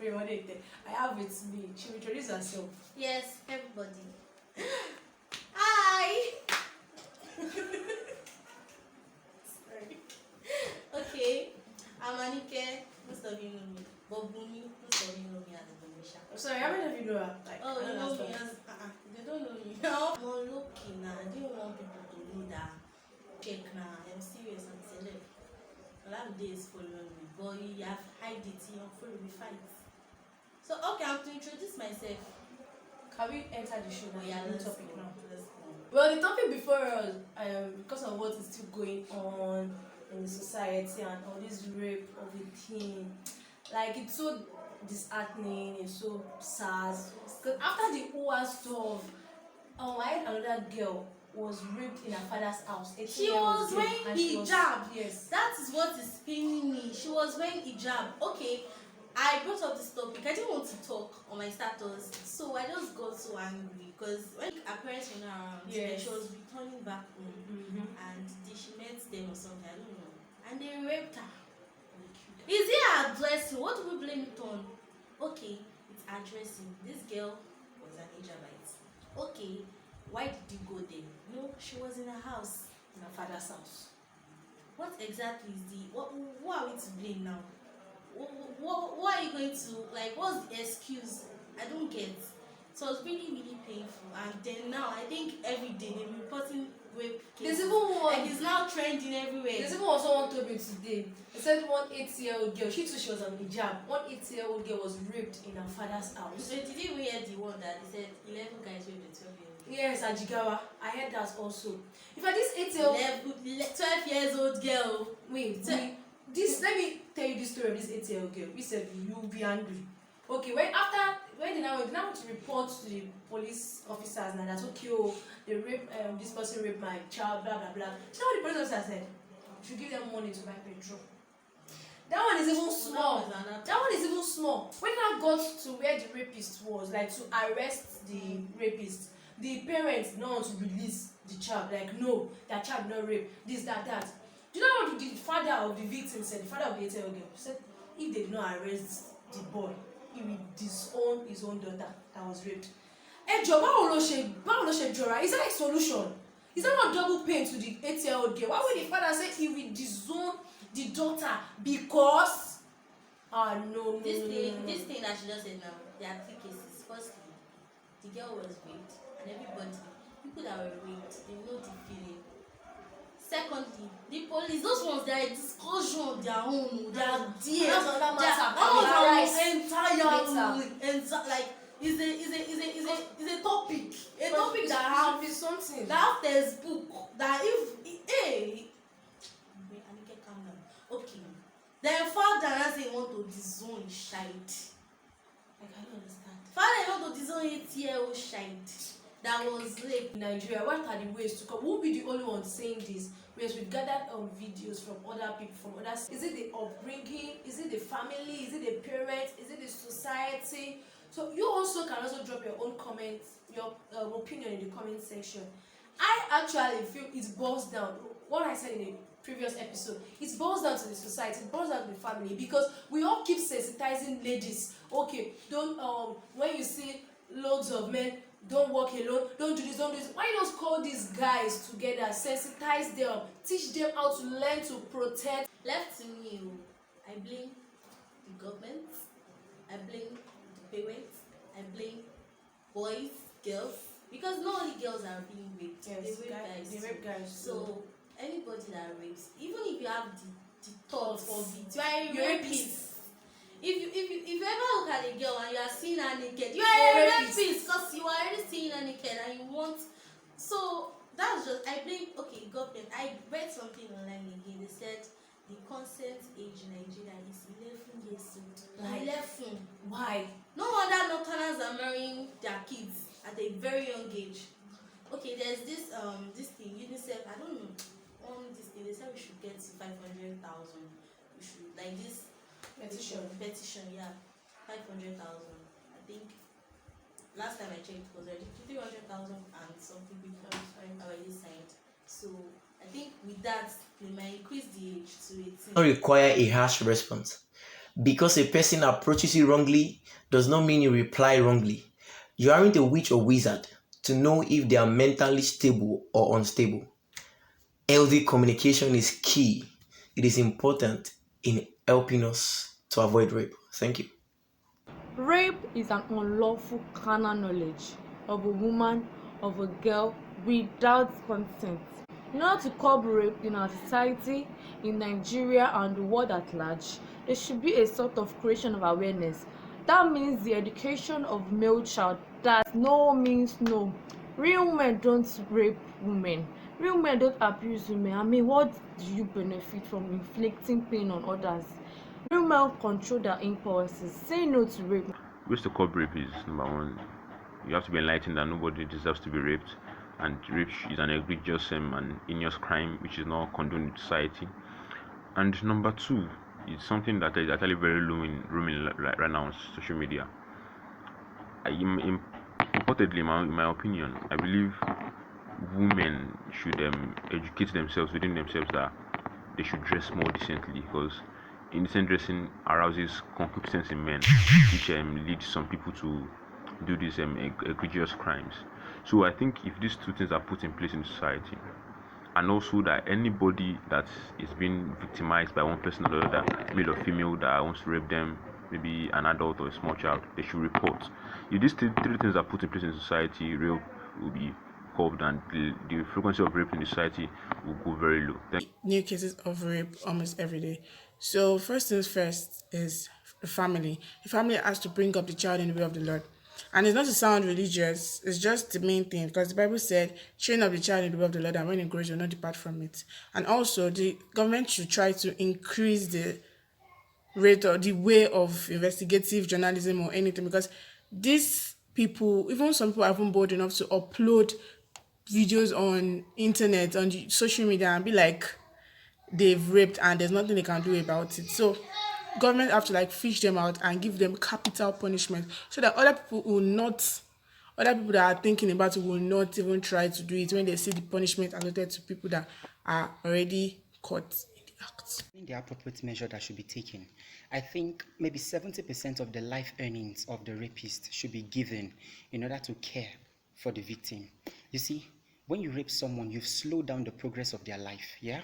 premonited. I have with me. She will introduce herself. Yes, everybody. Hi. Sorry. Okay, I'm Anike. Most of you know me. But Bumi, most of you know me as Bumisha. I'm sorry, how many of you know her? Like, Oh, I you don't know me understand. as they don't know me. No. I'm on low key now. I didn't want people to know that. Check now. I'm serious. I'm celeb. Olamide is following me. But you have hide it. You follow me fight. So okay, I'm to introduce myself. Can we enter the show now? Oh, yeah, New let's topic go. now. Let's go. Well, the topic before us, because of what is still going on in the society and all this rape of a teen, like it's so disheartening, it's so sad. Because after the OA stuff, I had another girl was raped in her father's house. She was wearing hijab. Yes. That is what is paining me. She was wearing hijab. Okay, I brought up this topic. I didn't want to talk on my status, so I just got so angry because when her parents were not around, Yes. like she was returning back home, and she met them or something. I don't know, and they raped her. Is it her dressing? What do we blame it on? Okay, it's her dressing. This girl was an hijabite. Okay, why did you go there? No, she was in her house. In her father's house. What exactly is the what are we to blame now? What are you going to, like, what's the excuse? I don't get. So it's really painful, and then now I think every day they're reporting rape cases. There's even one. Like it's now trending everywhere. There's even also one told me today. They said one 8-year-old girl, she too, she was on hijab. One 8-year-old girl was raped in her father's house. So did you even hear the one that they said 11 guys raped a 12-year-old? Yes, at Jigawa. I heard that also. In fact, this 8-year-old 12 years old girl. wait, this let me tell you this story of this 8-year-old girl. We said you'll be angry. Okay, when they now want to report to the police officers now that okay, they rape this person raped my child, blah blah blah. You know what the police officer said? You should give them money to buy petrol. That one is even small. That one is even small. When I got to where the rapist was, like to arrest the rapist, the parents don't want to release the child. Like, no, their child not rape. This, that. Do you know what the father of the victim said? The father of the 8-year-old girl said, if they did not arrest the boy, he will disown his own daughter that was raped. Báwo ló ṣe jọra? Is that a solution? Is that not double pain to the 8-year-old girl? Why would the father say he will disown the daughter because no. This thing that she just said now, there are 3 cases. Firstly, the girl was raped, and everybody, people that were raped, they know the feeling. Secondly, the police, those ones, they are a discussion of their own. They are there. That's another matter. Like is a topic. A But topic it that should have be something. that textbook that if Anike, calm down. Okay. Then father now say he want to disown his child. I can't understand. Father want to disown 8-year-old child that was raped. In Nigeria, what are the ways to come? Who will be the only one saying this? Whereas we've gathered videos from other people, from others. Is it the upbringing? Is it the family? Is it the parents? Is it the society? So you also can also drop your own comments, your opinion in the comment section. I actually feel it boils down. What I said in a previous episode, it boils down to the society, it boils down to the family, because we all keep sensitizing ladies. Okay, don't when you see loads of men, don't walk alone, don't do this, don't do this. Why not call these guys together, sensitize them, teach them how to learn to protect? Left to me, I blame the government, I blame the parents, I blame boys, girls, because not only girls are being raped, Yes, they rape guys. So So anybody that rapes, even if you have the thoughts of it, you are a rapist. If you ever look at a girl and you are seeing her naked, you are a rapist because you are already seeing her naked and you want. So that's just, I blame, okay, government. I read something online again. They said the consent age in Nigeria is 11 years old. Like, 11. why? No wonder Northerners are marrying their kids at a very young age. Okay, there's this thing, UNICEF, I don't know, on this thing, they said we should get 500,000. We should, like this petition, yeah, 500,000. I think last time I checked it was already 300,000 and something people already signed. So I think with that they might increase the age to 18. Don't require a harsh response. Because a person approaches you wrongly does not mean you reply wrongly. You aren't a witch or wizard to know if they are mentally stable or unstable. Healthy communication is key. It is important in helping us to avoid rape. Thank you. Rape is an unlawful carnal knowledge of a woman, of a girl, without consent. In order to curb rape in our society, in Nigeria and the world at large, there should be a sort of creation of awareness. That means the education of male child that no means no. Real men don't rape women. Real men don't abuse women. I mean, what do you benefit from inflicting pain on others? Real men control their impulses. Say no to rape. Ways to curb rape is number one, you have to be enlightened that nobody deserves to be raped, and rape is an egregious and heinous crime which is not condoned in society. And number two, it's something that is actually very low in room right now on social media. Reportedly, in my opinion, I believe women should educate themselves within themselves that they should dress more decently, because indecent dressing arouses concupiscence in men, which leads some people to do these egregious crimes. So I think if these two things are put in place in society, and also that anybody that is being victimized by one person or the other, male or female, that wants to rape them, maybe an adult or a small child, they should report. If these three things are put in place in society, rape will be curbed, and the frequency of rape in the society will go very low. New cases of rape almost every day. So first things first is the family. The family has to bring up the child in the way of the Lord. And it's not to sound religious, it's just the main thing, because the Bible said, train up the child in the way of the Lord, and when it grows, you'll not depart from it. And also, the government should try to increase the rate or the way of investigative journalism or anything, because these people, even some people are even bold enough to upload videos on internet, on social media, and be like they've raped and there's nothing they can do about it. So government have to like fish them out and give them capital punishment, so that other people that are thinking about it will not even try to do it when they see the punishment allotted to people that are already caught in the act. The appropriate measure that should be taken. I think maybe 70% of the life earnings of the rapist should be given in order to care for the victim. You see, when you rape someone, you've slowed down the progress of their life, yeah?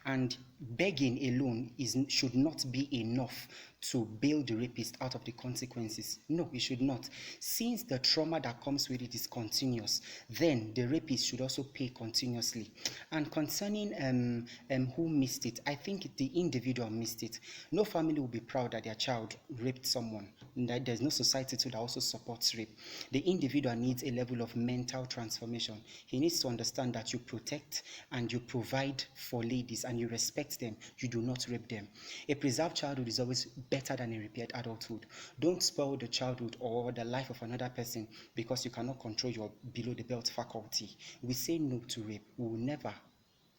And begging alone should not be enough to bail the rapist out of the consequences. No, it should not. Since the trauma that comes with it is continuous, then the rapist should also pay continuously. And concerning who missed it, I think the individual missed it. No family will be proud that their child raped someone. That there's no society too that also supports rape. The individual needs a level of mental transformation. He needs to understand that you protect and you provide for ladies and you respect them. You do not rape them. A preserved childhood is always better than a repaired adulthood. Don't spoil the childhood or the life of another person because you cannot control your below the belt faculty. We say no to rape. We will never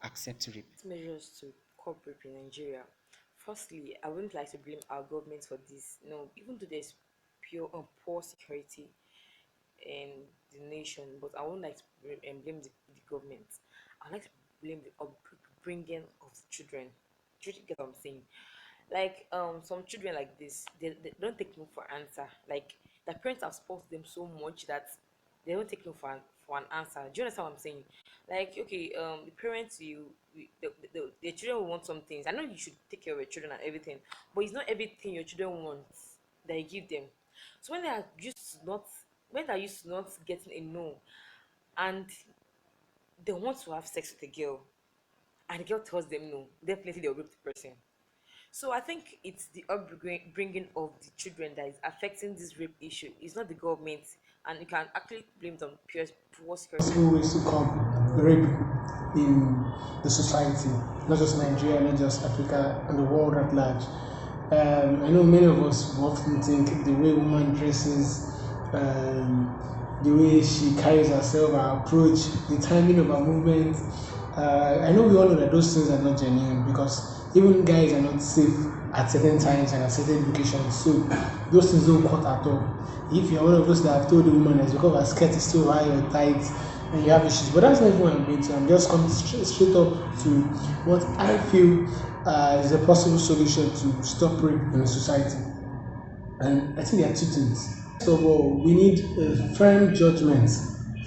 accept rape. Measures to curb rape in Nigeria. Firstly, I wouldn't like to blame our government for this. No, even though there's poor security in the nation, but I wouldn't like to blame the government. I'd like to blame the upbringing of the children. Do you get what I'm saying? Like some children like this, they don't take no for answer. Like the parents have spoiled them so much that they don't take no for an answer. Do you understand what I'm saying? Like okay, the parents the children will want some things. I know you should take care of your children and everything, but it's not everything your children want that you give them. So when they're used to not getting a no, and they want to have sex with a girl, and the girl tells them no, definitely they'll rape the person. So I think it's the upbringing of the children that is affecting this rape issue. It's not the government, and you can actually blame it on poor security. Possible ways to combat rape in the society, not just Nigeria, not just Africa, and the world at large. I know many of us often think the way woman dresses, the way she carries herself, her approach, the timing of her movement. I know we all know that those things are not genuine, because even guys are not safe at certain times and at certain locations. So those things don't cut at all. If you're one of those that have told the woman that because her skirt is too high or tight and you have issues, but that's not even what I'm going to. I'm just coming straight up to what I feel is a possible solution to stop rape in the society. And I think there are two things. First of all, we need a firm judgment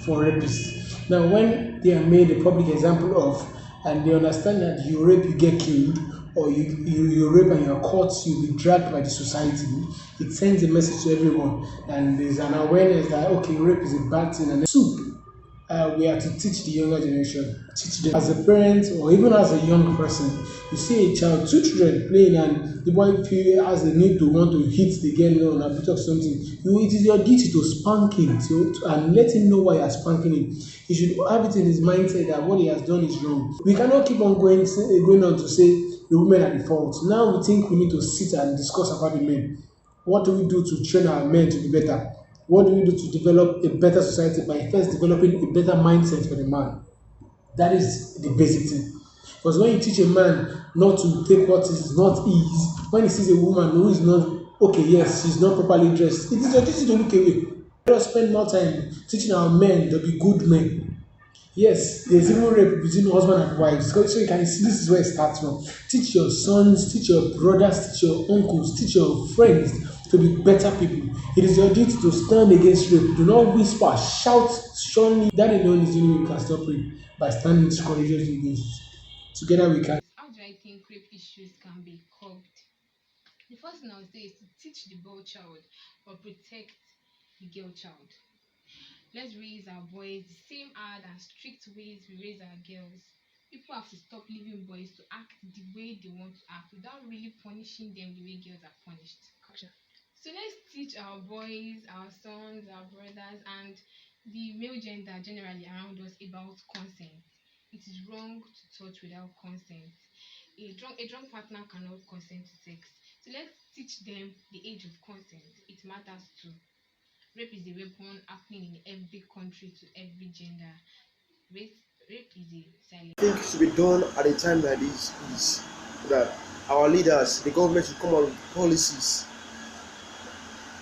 for rapists. Now, when they are made a public example of, and they understand that you rape, you get killed, or you rape and you're caught, you'll be dragged by the society, it sends a message to everyone. And there's an awareness that, okay, rape is a bad thing. And two, we are to teach the younger generation, teach them as a parent or even as a young person. You see a child, two children playing, and the boy has the need to want to hit the girl or beat up something. It is your duty to spank him and let him know why you are spanking him. He should have it in his mindset that what he has done is wrong. We cannot keep on going on to say the women are the fault. Now we think we need to sit and discuss about the men. What do we do to train our men to be better? What do we do to develop a better society by first developing a better mindset for the man? That is the basic thing. Because when you teach a man not to take what is not his, when he sees a woman who is not okay, yes, she's not properly dressed, it is your duty to look away. Let us spend more time teaching our men to be good men. Yes, there's even rape between husband and wives. So you can see this is where it starts from. Teach your sons, teach your brothers, teach your uncles, teach your friends to be better people. It is your duty to stand against rape. Do not whisper, shout strongly. That alone is the only way we can stop rape, by standing courageously against it. Together we can. How do I think rape issues can be curbed? The first thing I would say is to teach the boy child or protect the girl child. Let's raise our boys the same hard and strict ways we raise our girls. People have to stop leaving boys to act the way they want to act without really punishing them the way girls are punished. So let's teach our boys, our sons, our brothers, and the male gender generally around us about consent. It is wrong to touch without consent. A drunk partner cannot consent to sex. So let's teach them the age of consent. It matters too. Rape is a weapon happening in every country to every gender. Rape is a silent. I think should be done at a time like this is that our leaders, the government should come out with policies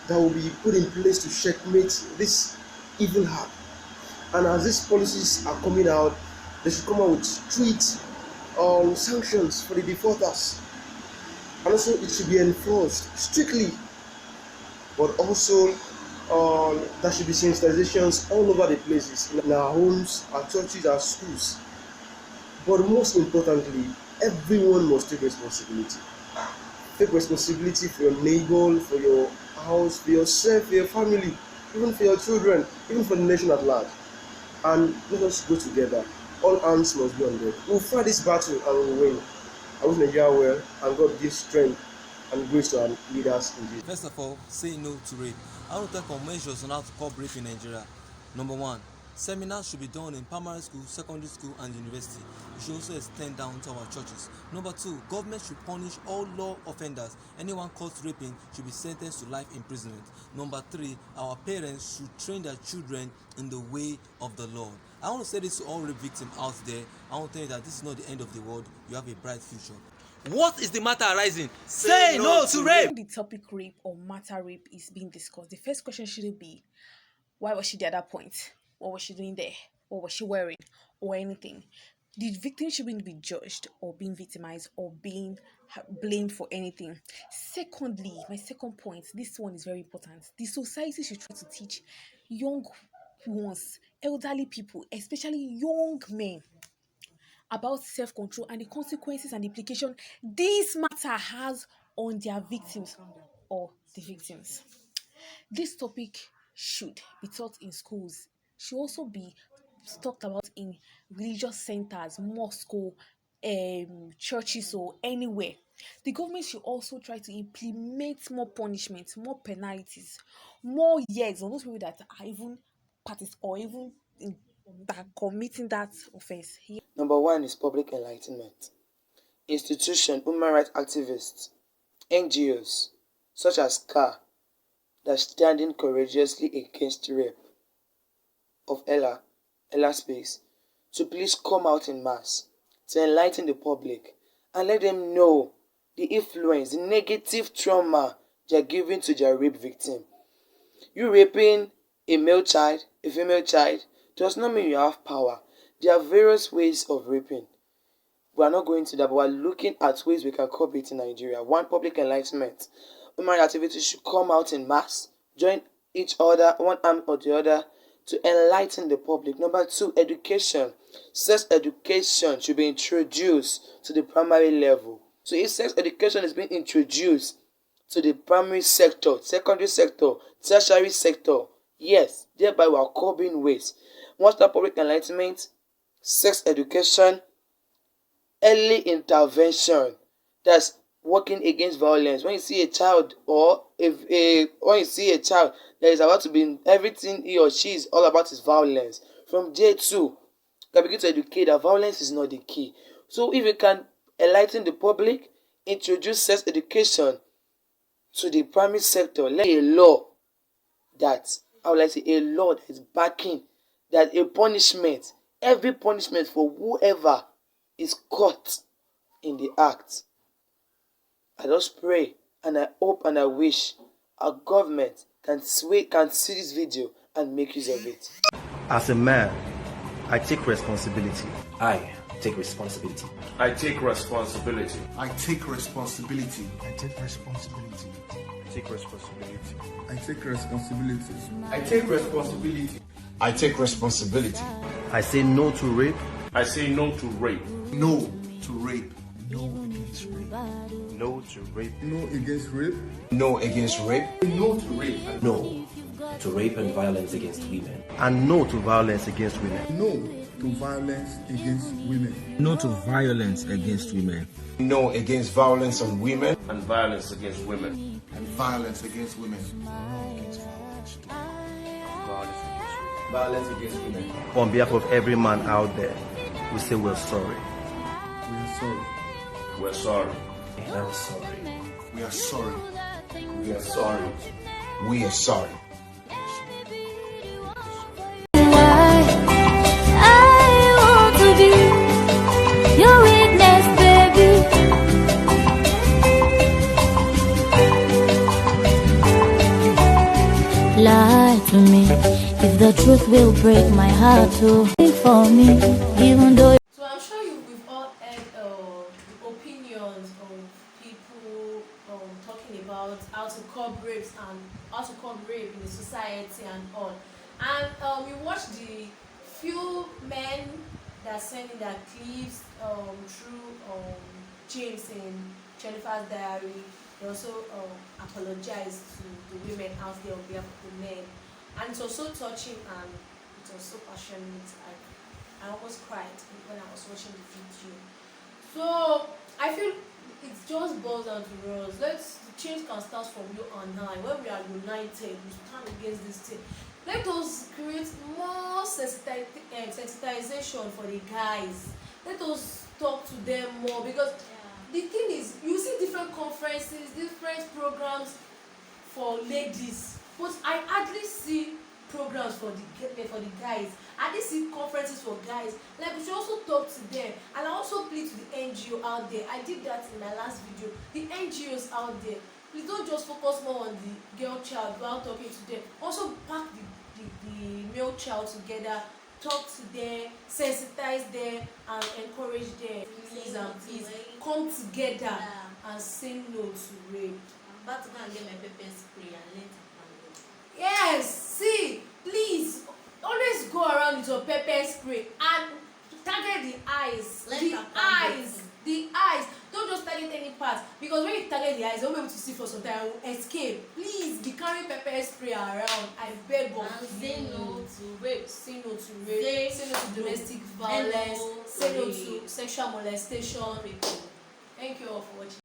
that will be put in place to checkmate this evil act. And as these policies are coming out, they should come out with strict sanctions for the defaulters. And also it should be enforced strictly. But also there should be sensitizations all over the places, in our homes, our churches, our schools. But most importantly, everyone must take responsibility. Take responsibility for your neighbor, for your house, for yourself, for your family, even for your children, even for the nation at large. And let us go together. All hands must be on deck. We'll fight this battle and we'll win. I wish Nigeria well, and God give strength and grace to our leaders in Jesus. First of all, say no to rape. I want to talk on measures on how to curb rape in Nigeria. Number one, seminars should be done in primary school, secondary school, and university. We should also extend down to our churches. Number two, government should punish all law offenders. Anyone caught raping should be sentenced to life imprisonment. Number three, our parents should train their children in the way of the Lord. I want to say this to all rape victims out there. I want to tell you that this is not the end of the world. You have a bright future. What is the matter arising? Say no to rape! When the topic rape or matter rape is being discussed, the first question shouldn't be, why was she there at that point? What was she doing there? What was she wearing? Or anything. The victim shouldn't be judged or being victimized or being blamed for anything. Secondly, my second point, this one is very important. The society should try to teach young ones, elderly people, especially young men, about self-control and the consequences and implication this matter has on their victims or the victims. This topic should be taught in schools, should also be talked about in religious centers, mosques, churches, or anywhere. The government should also try to implement more punishment, more penalties, more years on those people that are even parties or even that are committing that offense. Number one is public enlightenment. Institutions, human rights activists, NGOs, such as CAR, that are standing courageously against rape of Ella Space, to please come out in mass to enlighten the public and let them know the influence, the negative trauma they are giving to their rape victim. You raping a male child, a female child, does not mean you have power. There are various ways of raping. We are not going to that, but we are looking at ways we can curb it in Nigeria. One, public enlightenment. Human rights activities should come out in mass, join each other, one arm or the other, to enlighten the public. Number two, education. Sex education should be introduced to the primary level. So if sex education is being introduced to the primary sector, secondary sector, tertiary sector, yes, thereby we are curbing waste. Once that public enlightenment, sex education, early intervention, that's working against violence. When you see a child when you see a child that is about to be, everything he or she is all about is violence, from day two, you can begin to educate that violence is not the key. So if you can enlighten the public, introduce sex education to the primary sector, let a law that, I would like to say, a law that is backing that a punishment, every punishment for whoever is caught in the act. I just pray and I hope and I wish our government can see this video and make use of it. As a man, I take responsibility. I take responsibility. I take responsibility. I take responsibility. I take responsibility. I take responsibility. I take responsibility. I take responsibility. I take responsibility. I say no to rape. I say no to rape. No to rape. No against rape. No to rape. No against rape. No against rape. No to rape. No to rape and violence against women. And no to violence against women. No to violence against women. No to violence against women. No against violence on women and violence against women. And violence against women. Violence against women. On behalf of every man out there, we say we're sorry. We are sorry. We're sorry. I'm sorry. We are sorry. We are sorry. We are sorry. Lie to me if the truth will break my heart to for me, even though. So I'm sure we've all heard the opinions of people talking about how to curb rapes and how to curb rape in the society and all. And we watched the few men that sent in their clips through James in Jennifer's diary. They also apologized to the women out there on behalf of the men. And it was so touching and it was so passionate. I almost cried when I was watching the video. So I feel it just boils down to us. The change can start from you and I. When we are united, we stand against this thing. Let us create more sensitization for the guys. Let us talk to them more, because the thing is, you see different conferences, different programs for ladies, but I hardly see programs for the guys. I hardly see conferences for guys. Like, we should also talk to them. And I also plead to the NGO out there. I did that in my last video. The NGOs out there, please don't just focus more on the girl child while talking to them. Also pack the male child together, talk to them, sensitize them, and encourage them. Please and please come together and say no to rape. I'm about to go and get my pepper spray and let it handle. Yes, see, please always go around with your pepper spray and target the eyes. The eyes. Don't just target any part, because when you target the eyes, you'll be able to see for some time. Escape. Please be carrying pepper spray around. I beg of you. Say no to rape. Say no to rape. Say no to domestic violence. Say no to sexual molestation. Thank you all for watching.